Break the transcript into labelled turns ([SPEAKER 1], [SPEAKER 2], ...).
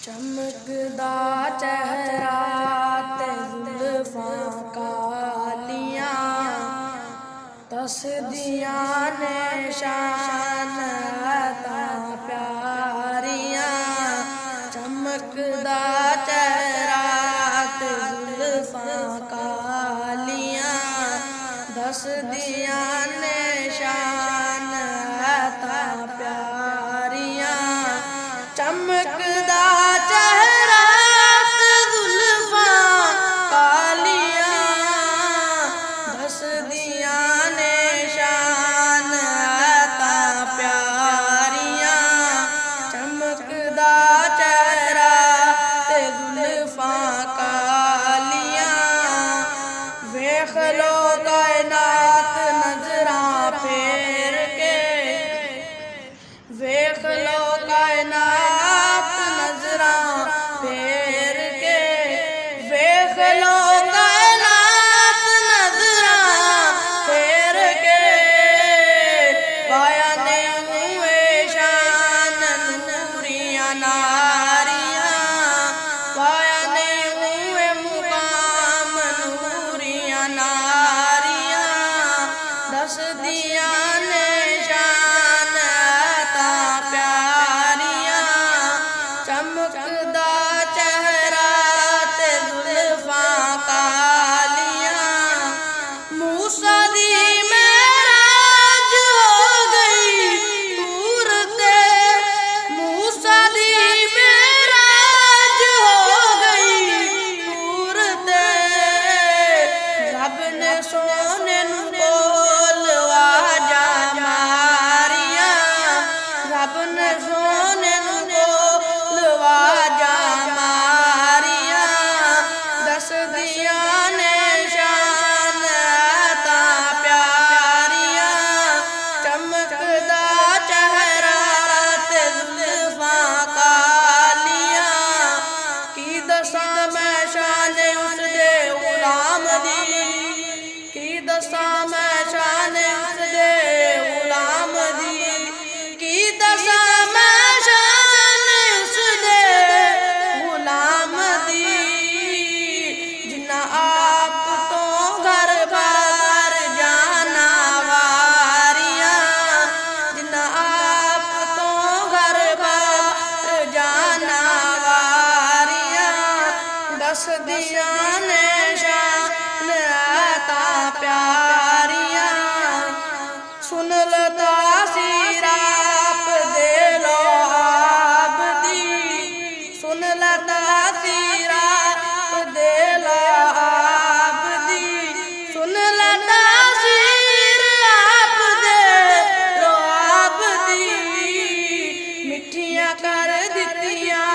[SPEAKER 1] चमकदा चेहरा ते जुल्फां कालियां, दसदियां ने शान अता प्यारियां। चमकदा चेहरा ते जुल्फां कालियां, दसदियां ने शान अता प्यारियां। चमकदा चेहरा ते जुल्फां कालियां, दसदियां ने शान अता प्यारियां। चमकदा चेहरा ते जुल्फां कालियां, वेख लो कायनात नजरां फेर के, वेख लो कायनात नजरां फेर के, वेख लो कायनात नजरां फेर के। पाया ने हुए शान नूरियां नारियां, पाया ने हुए मुकाम नूरियां नारियां। दसदियां ने शान अता प्यारियां। चमकदा चेहरा ते जुल्फां कालियां, मूसा दी मेराज हो गई दूर ते, मूसा दी मेराज हो गई दूर ते। रब ने सोने नू बोल आवाज़ा मारियां, रब ने सोने नू बोल आवाज़ा मारियां। दसदियां ने शान अता प्यारियां। चमकदा चेहरा ते जुल्फां कालियां, की दसां मैं शान उस दे गुलाम दी, की दसां मैं शान उस दे गुलाम दी, की दसां मैं शान उस दे गुलाम दी। जिन्ना आप तो घर बार जाना वारियां, जिन्ना आप तो घर बार जाना वारियां। दसदियां ने शान अता प्यारियां। सुन लो तासीर आप दे लो आप दी, सुन लो तासीर आप दे लो आप दी, सुन लो तासीर आप दे लो आप दी। मिठियां कर दित्तियां